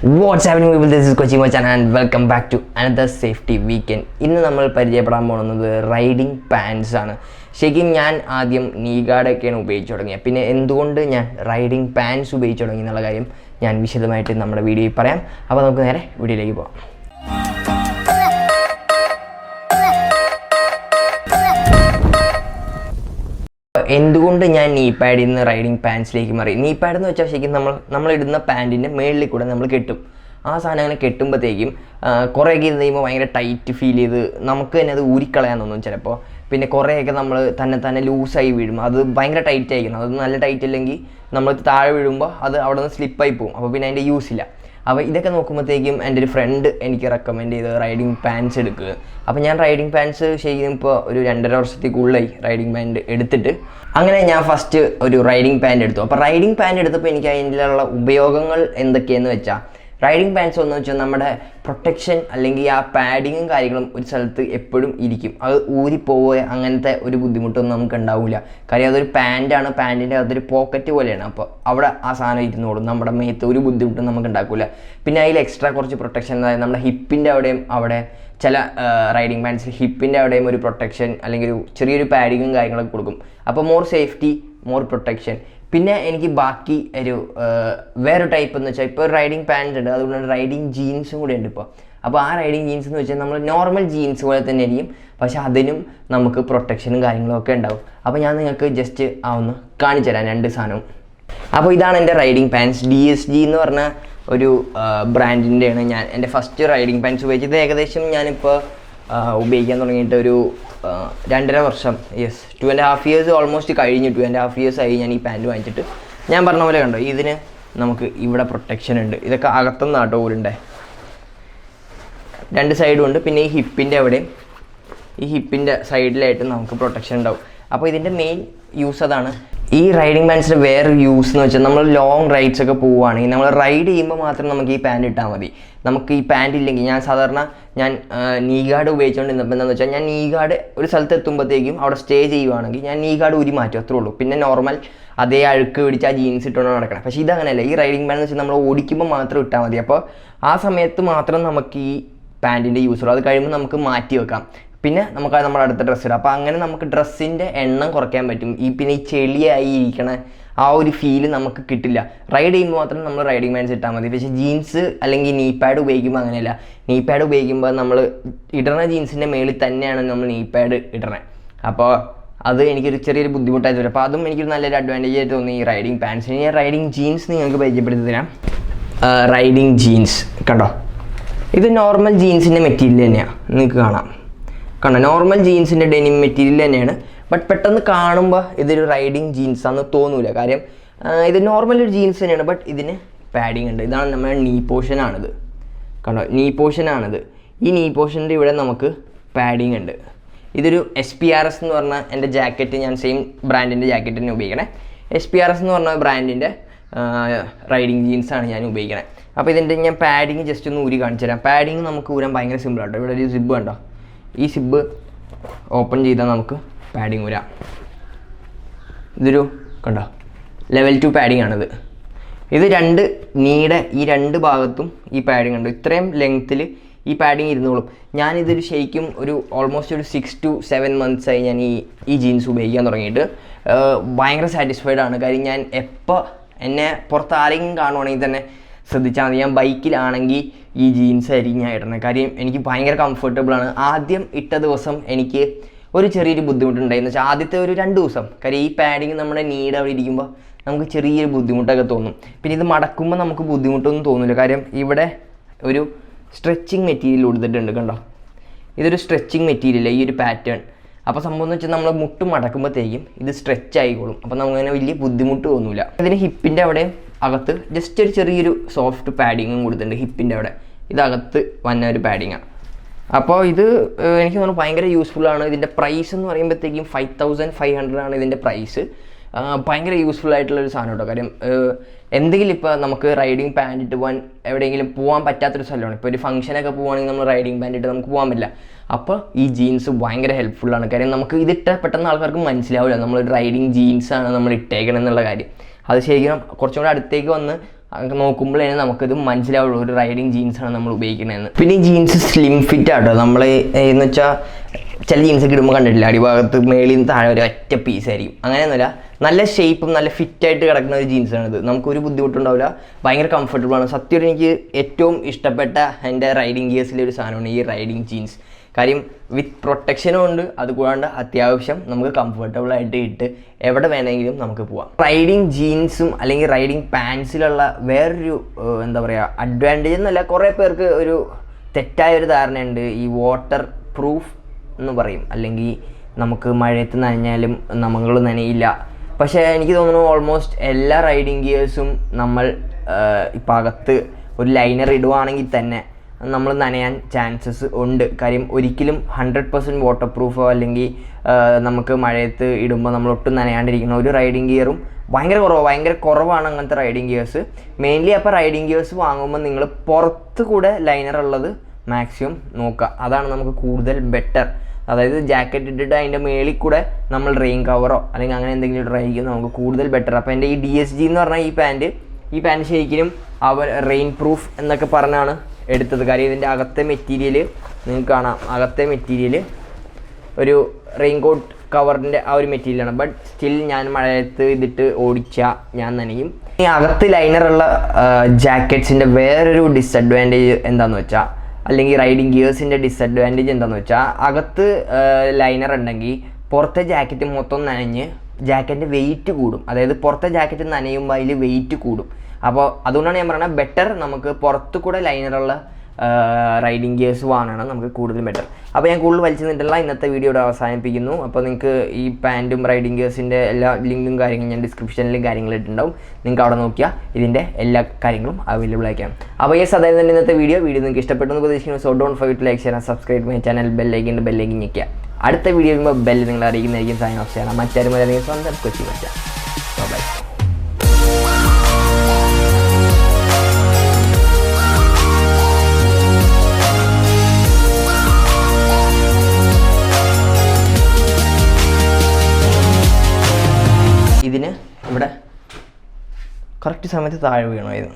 What's happening people, this is Kochi and welcome back to another safety weekend. ഇന്ന് നമ്മൾ പരിചയപ്പെടാൻ പോകുന്നത് riding pants ആണ്. ശരിക്കും ഞാൻ ആദ്യം നീ ഗാർഡൊക്കെയാണ് ഉപയോഗിച്ച് തുടങ്ങിയത്. പിന്നെ എന്തുകൊണ്ട് ഞാൻ റൈഡിംഗ് പാൻസ് ഉപയോഗിച്ച് തുടങ്ങി എന്നുള്ള കാര്യം ഞാൻ വിശദമായിട്ട് നമ്മുടെ വീഡിയോയിൽ പറയാം. അപ്പോൾ നമുക്ക് നേരെ വീഡിയോയിലേക്ക് പോകാം. എന്തുകൊണ്ട് ഞാൻ നീ പാഡിൽ നിന്ന് റൈഡിങ് പാൻസിലേക്ക് മാറി? നീ പാഡ് എന്ന് വെച്ചാൽ ശരിക്കും നമ്മളിടുന്ന പാൻറ്റിൻ്റെ മേളിൽ കൂടെ നമ്മൾ കെട്ടും. ആ സാധനം അങ്ങനെ കെട്ടുമ്പോഴത്തേക്കും കുറേയൊക്കെ ഇരുന്ന് കഴിയുമ്പോൾ ഭയങ്കര ടൈറ്റ് ഫീൽ ചെയ്ത് നമുക്ക് തന്നെ അത് ഊരിക്കളയാൻ തോന്നും ചിലപ്പോൾ. പിന്നെ കുറേയൊക്കെ നമ്മൾ തന്നെ ലൂസായി വീഴും. അത് ഭയങ്കര ടൈറ്റ് ആയിരിക്കണം. അത് നല്ല ടൈറ്റ് അല്ലെങ്കിൽ നമ്മൾ താഴെ വീഴുമ്പോൾ അത് അവിടെ നിന്ന് സ്ലിപ്പായി പോകും. അപ്പോൾ പിന്നെ അതിൻ്റെ യൂസ് ഇല്ല. അപ്പോൾ ഇതൊക്കെ നോക്കുമ്പോഴത്തേക്കും എൻ്റെ ഒരു ഫ്രണ്ട് എനിക്ക് റെക്കമെൻഡ് ചെയ്ത് റൈഡിങ് പാൻസ് എടുക്കുക. അപ്പോൾ ഞാൻ റൈഡിങ് പാൻസ് ശരിക്കും ഇപ്പോൾ ഒരു 2.5 വർഷത്തിൽ കൂടുതലായി റൈഡിങ് പാൻറ്റ് എടുത്തിട്ട്. അങ്ങനെ ഞാൻ ഫസ്റ്റ് ഒരു റൈഡിങ് പാൻറ്റ് എടുത്തു. അപ്പോൾ റൈഡിങ് പാൻറ്റ് എടുത്തപ്പോൾ എനിക്ക് അതിലുള്ള ഉപയോഗങ്ങൾ എന്തൊക്കെയെന്ന് വെച്ചാൽ, റൈഡിങ് പാൻസ് എന്ന് വെച്ചാൽ നമ്മുടെ പ്രൊട്ടക്ഷൻ അല്ലെങ്കിൽ ആ പാഡിങ്ങും കാര്യങ്ങളും ഒരു സ്ഥലത്ത് എപ്പോഴും ഇരിക്കും. അത് ഊരിപ്പോവുക അങ്ങനത്തെ ഒരു ബുദ്ധിമുട്ടൊന്നും നമുക്ക് ഉണ്ടാവില്ല. കാര്യം അതൊരു പാൻറ്റാണ്, പാൻറ്റിൻ്റെ അതൊരു പോക്കറ്റ് പോലെയാണ്. അപ്പോൾ അവിടെ ആ സാധനം ഇരുന്നോളും, നമ്മുടെ മേത്ത് ഒരു ബുദ്ധിമുട്ടും നമുക്ക് ഉണ്ടാക്കില്ല. പിന്നെ അതിൽ എക്സ്ട്രാ കുറച്ച് പ്രൊട്ടക്ഷൻ, അതായത് നമ്മുടെ ഹിപ്പിൻ്റെ അവിടെയും അവിടെ ചില റൈഡിങ് പാൻസിൽ ഹിപ്പിൻ്റെ അവിടെയും ഒരു പ്രൊട്ടക്ഷൻ അല്ലെങ്കിൽ ഒരു ചെറിയൊരു പാഡിങ്ങും കാര്യങ്ങളൊക്കെ കൊടുക്കും. അപ്പോൾ മോർ സേഫ്റ്റി, മോർ പ്രൊട്ടക്ഷൻ. പിന്നെ എനിക്ക് ബാക്കി ഒരു വേറൊരു ടൈപ്പ് എന്ന് വെച്ചാൽ, ഇപ്പോൾ റൈഡിങ് പാൻസ് ഉണ്ട്, അതുകൊണ്ട് റൈഡിങ് ജീൻസും കൂടെ ഉണ്ട് ഇപ്പോൾ. അപ്പോൾ ആ റൈഡിങ് ജീൻസ് എന്ന് വെച്ചാൽ നമ്മൾ നോർമൽ ജീൻസ് പോലെ തന്നെ ആയിരിക്കും, പക്ഷേ അതിനും നമുക്ക് പ്രൊട്ടക്ഷനും കാര്യങ്ങളും ഒക്കെ ഉണ്ടാവും. അപ്പോൾ ഞാൻ നിങ്ങൾക്ക് ജസ്റ്റ് ഒന്ന് കാണിച്ചു തരാം രണ്ട് സാധനവും. അപ്പോൾ ഇതാണ് എൻ്റെ റൈഡിങ് പാൻസ്. DSG എന്ന് പറഞ്ഞ ഒരു ബ്രാൻഡിൻ്റെയാണ് ഞാൻ എൻ്റെ ഫസ്റ്റ് റൈഡിങ് പാൻസ് ഉപയോഗിച്ചത്. ഏകദേശം ഞാനിപ്പോൾ ഉപയോഗിക്കാൻ തുടങ്ങിയിട്ട് ഒരു 2.5 വർഷം, 2.5 years ഓൾമോസ്റ്റ് കഴിഞ്ഞു. 2.5 years ആയി ഞാൻ ഈ പാൻറ്റ് വാങ്ങിച്ചിട്ട്. ഞാൻ പറഞ്ഞ പോലെ കണ്ടോ, ഇതിന് നമുക്ക് ഇവിടെ പ്രൊട്ടക്ഷൻ ഉണ്ട്. ഇതൊക്കെ അകത്തുനിന്ന് ആട്ടോ ഊരുണ്ടേ, 2 സൈഡും ഉണ്ട്. പിന്നെ ഈ ഹിപ്പിൻ്റെ അവിടെയും ഈ ഹിപ്പിൻ്റെ സൈഡിലായിട്ട് നമുക്ക് പ്രൊട്ടക്ഷൻ ഉണ്ടാവും. അപ്പോൾ ഇതിൻ്റെ മെയിൻ യൂസ് അതാണ്. ഈ റൈഡിങ് പാൻസിൻ്റെ വേറൊരു യൂസ് എന്ന് വെച്ചാൽ, നമ്മൾ ലോങ് റൈഡ്സ് ഒക്കെ പോവുകയാണെങ്കിൽ നമ്മൾ റൈഡ് ചെയ്യുമ്പോൾ മാത്രം നമുക്ക് ഈ പാൻറ്റ് ഇട്ടാൽ മതി. നമുക്ക് ഈ പാൻറ്റ് ഇല്ലെങ്കിൽ, ഞാൻ നീ ഗാർഡ് ഉപയോഗിച്ചുകൊണ്ടിരുന്നപ്പോൾ എന്താണെന്ന് വെച്ചാൽ, ഞാൻ നീ ഗാർഡ് ഒരു സ്ഥലത്ത് എത്തുമ്പോഴത്തേക്കും അവിടെ സ്റ്റേ ചെയ്യുവാണെങ്കിൽ ഞാൻ നീ ഗാർഡ് ഊരി മാറ്റും, അത്രേ ഉള്ളൂ. പിന്നെ നോർമൽ അതേ അഴുക്ക് പിടിച്ച് ആ ജീൻസ് ഇട്ടുകൊണ്ട് നടക്കണം. പക്ഷേ ഇതങ്ങനെയല്ല. ഈ റൈഡിങ് പാൻറ്റ് എന്ന് വെച്ചാൽ നമ്മൾ ഓടിക്കുമ്പോൾ മാത്രം ഇട്ടാൽ മതി. അപ്പോൾ ആ സമയത്ത് മാത്രം നമുക്ക് ഈ പാൻറ്റിൻ്റെ യൂസ് ഉള്ളൂ. അത് കഴിയുമ്പോൾ നമുക്ക് മാറ്റി വെക്കാം. പിന്നെ നമുക്ക് നമ്മുടെ അടുത്ത ഡ്രസ്സ് ഇടാം. അപ്പോൾ അങ്ങനെ നമുക്ക് ഡ്രസ്സിൻ്റെ എണ്ണം കുറയ്ക്കാൻ പറ്റും. പിന്നെ ഈ ചെളിയായി ഇരിക്കണ ആ ഒരു ഫീല് നമുക്ക് കിട്ടില്ല. റൈഡ് ചെയ്യുമ്പോൾ മാത്രം നമ്മൾ റൈഡിങ് പാൻസ് ഇട്ടാൽ മതി. പക്ഷേ ജീൻസ് അല്ലെങ്കിൽ നീ പാഡ് ഉപയോഗിക്കുമ്പോൾ അങ്ങനെയല്ല. നീ പാഡ് ഉപയോഗിക്കുമ്പോൾ നമ്മൾ ഇടണ ജീൻസിൻ്റെ മേളിൽ തന്നെയാണ് നമ്മൾ നീ പാഡ് ഇടണേ. അപ്പോൾ അത് എനിക്കൊരു ചെറിയൊരു ബുദ്ധിമുട്ടായിട്ട് വരും. അപ്പോൾ അതും എനിക്കൊരു നല്ലൊരു അഡ്വാൻറ്റേജ് ആയിട്ട് തോന്നി ഈ റൈഡിങ് പാൻസിന്. ഞാൻ റൈഡിങ് ജീൻസ് നിങ്ങൾക്ക് പരിചയപ്പെടുത്തി തരാം. റൈഡിങ് ജീൻസ് കണ്ടോ, ഇത് നോർമൽ ജീൻസിൻ്റെ മെറ്റീരിയൽ തന്നെയാണ്. നിങ്ങൾക്ക് കാണാം, നോർമൽ ജീൻസിൻ്റെ ഡെനിം മെറ്റീരിയൽ തന്നെയാണ്. ബട്ട് പെട്ടെന്ന് കാണുമ്പോൾ ഇതൊരു റൈഡിങ് ജീൻസ് ആണെന്ന് തോന്നൂല. കാര്യം ഇത് നോർമൽ ഒരു ജീൻസ് തന്നെയാണ്, ബട്ട് ഇതിന് പാഡിങ് ഉണ്ട്. ഇതാണ് നമ്മുടെ നീ പോർഷനാണിത്, കണ്ടോ, നീ പോർഷനാണിത്. ഈ നീ പോർഷൻ്റെ ഇവിടെ നമുക്ക് പാഡിങ് ഉണ്ട്. ഇതൊരു SPRS എന്ന് പറഞ്ഞ എൻ്റെ ജാക്കറ്റ്, ഞാൻ സെയിം ബ്രാൻഡിൻ്റെ ജാക്കറ്റ് തന്നെ ഉപയോഗിക്കണേ. SPRS എന്ന് പറഞ്ഞ ബ്രാൻഡിൻ്റെ റൈഡിങ് ജീൻസാണ് ഞാൻ ഉപയോഗിക്കണേ. അപ്പോൾ ഇതിൻ്റെ ഞാൻ പാഡിങ് ജസ്റ്റ് ഒന്ന് ഊരി കാണിച്ചു തരാം. പാഡിങ് നമുക്ക് ഊരാൻ ഭയങ്കര സിമ്പിളാട്ടോ. ഇവിടെ ഒരു സിബ് കണ്ടോ, ഈ സിബ് ഓപ്പൺ ചെയ്താൽ നമുക്ക് പാഡിങ് ഊരാം. ഇതൊരു കണ്ടോ ലെവൽ 2 പാഡിങ് ആണിത്. ഇത് ഈ രണ്ട് ഭാഗത്തും ഈ പാഡിങ് ഉണ്ട്. ഇത്രയും ലെങ്ത്തിൽ ഈ പാഡിങ് ഇരുന്നോളും. ഞാനിതൊരു ശരിക്കും ഒരു ഓൾമോസ്റ്റ് ഒരു 6 to 7 months ആയി ഞാൻ ഈ ജീൻസ് ഉപയോഗിക്കാൻ തുടങ്ങിയിട്ട്. ഭയങ്കര സാറ്റിസ്ഫൈഡ് ആണ്. കാര്യം ഞാൻ എപ്പോൾ എന്നെ പുറത്ത് ആരെങ്കിലും കാണുവാണെങ്കിൽ തന്നെ ശ്രദ്ധിച്ചാൽ മതി, ഞാൻ ബൈക്കിലാണെങ്കിൽ ഈ ജീൻസ് ആയിരിക്കും ഞാൻ ഇടണം. കാര്യം എനിക്ക് ഭയങ്കര കംഫർട്ടബിളാണ്. ആദ്യം ഇട്ട ദിവസം എനിക്ക് ഒരു ചെറിയൊരു ബുദ്ധിമുട്ടുണ്ടായിരുന്നു വെച്ചാൽ, ആദ്യത്തെ ഒരു 2 ദിവസം. കാര്യം ഈ പാഡിങ് നമ്മുടെ നീഡ് അവിടെ ഇരിക്കുമ്പോൾ നമുക്ക് ചെറിയൊരു ബുദ്ധിമുട്ടൊക്കെ തോന്നും. പിന്നെ ഇത് മടക്കുമ്പോൾ നമുക്ക് ബുദ്ധിമുട്ടൊന്നും തോന്നില്ല. കാര്യം ഇവിടെ ഒരു സ്ട്രെച്ചിങ് മെറ്റീരിയൽ കൊടുത്തിട്ടുണ്ട്, കണ്ടോ. ഇതൊരു സ്ട്രെച്ചിങ് മെറ്റീരിയൽ, ഈ ഒരു പാറ്റേൺ. അപ്പോൾ സംഭവം എന്ന് വെച്ചാൽ നമ്മൾ മുട്ട് മടക്കുമ്പോഴത്തേക്കും ഇത് സ്ട്രെച്ച് ആയിക്കോളും. അപ്പോൾ നമുക്കങ്ങനെ വലിയ ബുദ്ധിമുട്ട് തോന്നില്ല. ഇതിന് ഹിപ്പിൻ്റെ അവിടെ അകത്ത് ജസ്റ്റ് ഒരു ചെറിയൊരു സോഫ്റ്റ് പാഡിങ്ങും കൊടുത്തിട്ടുണ്ട്. ഹിപ്പിൻ്റെ അവിടെ ഇതകത്ത് വന്ന ഒരു പാഡിങ്ങാണ്. അപ്പോൾ ഇത് എനിക്ക് തോന്നുന്നു ഭയങ്കര യൂസ്ഫുള്ളാണ്. ഇതിൻ്റെ പ്രൈസ് എന്ന് പറയുമ്പോഴത്തേക്കും 5500 ആണ് ഇതിൻ്റെ പ്രൈസ്. ഭയങ്കര യൂസ്ഫുൾ ആയിട്ടുള്ളൊരു സാധനം കേട്ടോ. കാര്യം എന്തെങ്കിലും ഇപ്പോൾ നമുക്ക് റൈഡിങ് പാൻറ്റ് ഇട്ട് എവിടെയെങ്കിലും പോകാൻ പറ്റാത്തൊരു സ്ഥലമാണ്. ഇപ്പോൾ ഒരു ഫംഗ്ഷനൊക്കെ പോകുകയാണെങ്കിൽ നമ്മൾ റൈഡിങ് പാൻറ്റ് ഇട്ട് നമുക്ക് പോകാൻ പറ്റില്ല. അപ്പോൾ ഈ ജീൻസ് ഭയങ്കര ഹെൽപ്ഫുള്ളാണ്. കാര്യം നമുക്ക് ഇതിട്ട പെട്ടെന്ന് ആൾക്കാർക്ക് മനസ്സിലാവില്ല നമ്മൾ റൈഡിങ് ജീൻസാണ് നമ്മൾ ഇട്ടേക്കണം എന്നുള്ള കാര്യം. അത് ശരിക്കും കുറച്ചും കൂടെ അടുത്തേക്ക് വന്ന് നോക്കുമ്പോൾ തന്നെ നമുക്കിത് മനസ്സിലാവുള്ളൂ ഒരു റൈഡിങ് ജീൻസാണ് നമ്മൾ ഉപയോഗിക്കുന്നതെന്ന്. പിന്നെ ഈ ജീൻസ് സ്ലിം ഫിറ്റ് ആട്ടോ. നമ്മൾ എന്ന് വെച്ചാൽ ചില ജീൻസൊക്കെ ഇടുമ്പോൾ കണ്ടിട്ടില്ല, അടിഭാഗത്ത് മേളിൽ നിന്ന് താഴെ ഒരു ഒറ്റ പീസായിരിക്കും. അങ്ങനെയൊന്നുമില്ല, നല്ല ഷേപ്പും നല്ല ഫിറ്റായിട്ട് കിടക്കുന്ന ഒരു ജീൻസാണിത്. നമുക്കൊരു ബുദ്ധിമുട്ടുണ്ടാവില്ല, ഭയങ്കര കംഫർട്ടബിളാണ്. സത്യം എനിക്ക് ഏറ്റവും ഇഷ്ടപ്പെട്ട എൻ്റെ റൈഡിങ് ഗിയേഴ്സിലെ ഒരു സാധനമാണ് ഈ റൈഡിങ് ജീൻസ്. കാര്യം വിത്ത് പ്രൊട്ടക്ഷനും ഉണ്ട്, അതുകൂടാണ്ട് അത്യാവശ്യം നമുക്ക് കംഫർട്ടബിളായിട്ട് ഇട്ട് എവിടെ വേണമെങ്കിലും നമുക്ക് പോവാം. റൈഡിങ് ജീൻസും അല്ലെങ്കിൽ റൈഡിങ് പാൻസിലുള്ള വേറൊരു എന്താ പറയുക അഡ്വാൻറ്റേജ് എന്നല്ല, കുറേ പേർക്ക് ഒരു തെറ്റായൊരു ധാരണയുണ്ട്. ഈ വാട്ടർ പ്രൂഫ് എന്ന് പറയും, അല്ലെങ്കിൽ നമുക്ക് മഴയത്ത് നനഞ്ഞാലും നമ്മൾ നനയില്ല. പക്ഷേ എനിക്ക് തോന്നുന്നു ഓൾമോസ്റ്റ് എല്ലാ റൈഡിങ് ഗിയേഴ്സും നമ്മൾ ഇപ്പം അകത്ത് ഒരു ലൈനർ ഇടുവാണെങ്കിൽ തന്നെ നമ്മൾ നനയാൻ ചാൻസസ് ഉണ്ട്. കാര്യം ഒരിക്കലും 100% വാട്ടർ പ്രൂഫോ അല്ലെങ്കിൽ നമുക്ക് മഴയത്ത് ഇടുമ്പോൾ നമ്മൾ ഒട്ടും നനയാണ്ടിരിക്കുന്ന ഒരു റൈഡിങ് ഗിയറും ഭയങ്കര കുറവാണ് അങ്ങനത്തെ റൈഡിങ് ഗിയേഴ്സ്. മെയിൻലി അപ്പോൾ റൈഡിങ് ഗിയേഴ്സ് വാങ്ങുമ്പോൾ നിങ്ങൾ പുറത്ത് കൂടെ ലൈനർ ഉള്ളത് മാക്സിമം നോക്കുക, അതാണ് നമുക്ക് കൂടുതൽ ബെറ്റർ. അതായത് ജാക്കറ്റ് ഇട്ടിട്ട് അതിൻ്റെ മേളിൽ കൂടെ നമ്മൾ റെയിൻ കവറോ അല്ലെങ്കിൽ അങ്ങനെ എന്തെങ്കിലും ഇട്ടായിരിക്കും നമുക്ക് കൂടുതൽ ബെറ്റർ. അപ്പോൾ എൻ്റെ ഈ DSG എന്ന് പറഞ്ഞാൽ ഈ പാൻറ്റ് ശരിക്കും റെയിൻ പ്രൂഫ് എന്നൊക്കെ പറഞ്ഞാണ് എടുത്തത്. കാര്യം ഇതിൻ്റെ അകത്തെ മെറ്റീരിയൽ നിങ്ങൾക്ക് കാണാം, അകത്തെ മെറ്റീരിയൽ ഒരു റെയിൻ കോട്ട് കവറിൻ്റെ ആ ഒരു മെറ്റീരിയലാണ്. ബട്ട് സ്റ്റിൽ ഞാൻ മഴയത്ത് ഇതിട്ട് ഓടിച്ചാൽ ഞാൻ നനയും. ഈ അകത്ത് ലൈനറുള്ള ജാക്കറ്റ്സിൻ്റെ വേറൊരു ഡിസഡ്വാൻറ്റേജ് എന്താണെന്ന് വെച്ചാൽ, അല്ലെങ്കിൽ റൈഡിങ് ഗിയേഴ്സിൻ്റെ ഡിസഡ്വാൻറ്റേജ് എന്താണെന്ന് വെച്ചാൽ, അകത്ത് ലൈനർ ഉണ്ടെങ്കിൽ പുറത്തെ ജാക്കറ്റ് മൊത്തം നനഞ്ഞ് ജാക്കറ്റിൻ്റെ വെയിറ്റ് കൂടും. അതായത് പുറത്തെ ജാക്കറ്റ് നനയുമ്പോൾ അതിൽ വെയിറ്റ് കൂടും. അപ്പോൾ അതുകൊണ്ടാണ് ഞാൻ പറയുന്നത് ബെറ്റർ നമുക്ക് പുറത്ത് കൂടെ ലൈനറുള്ള റൈഡിങ് ഗിയേഴ്സ് വാങ്ങണം, നമുക്ക് കൂടുതൽ ബെറ്റർ. അപ്പോൾ ഞാൻ കൂടുതൽ വലിച്ചു നിന്നിട്ടുള്ള ഇന്നത്തെ വീഡിയോയുടെ അവസാനിപ്പിക്കുന്നു. അപ്പോൾ നിങ്ങൾക്ക് ഈ പാൻറ്റും റൈഡിങ് ഗിയേഴ്സിൻ്റെ എല്ലാ ലിങ്കും കാര്യങ്ങളും ഞാൻ ഡിസ്ക്രിപ്ഷനിലും കാര്യങ്ങളും ഇട്ടുണ്ടാവും. നിങ്ങൾക്ക് അവിടെ നോക്കിയാൽ ഇതിൻ്റെ എല്ലാ കാര്യങ്ങളും അവൈലബിൾ ആയിരിക്കാം. അപ്പോൾ അതായത് തന്നെ ഇന്നത്തെ വീഡിയോ നിങ്ങൾക്ക് ഇഷ്ടപ്പെട്ടെന്ന് പ്രതീക്ഷിക്കുന്നു. So don't forget to like, share and subscribe my channel. ബെല്ലൈക്കൻ ഞെക്കുക. അടുത്ത വീഡിയോ വരുമ്പോൾ ബെല്ല് നിങ്ങൾ അറിയിക്കുന്നതായിരിക്കും. സൈൻ ഓഫ് ചെയ്യണം. മറ്റാരും അല്ലെങ്കിൽ സ്വന്തം കൊച്ചി മച്ചാൻ. ബൈ. ഇതിന് ഇവിടെ കറക്റ്റ് സമയത്ത് താഴെ വീണമായിരുന്നു.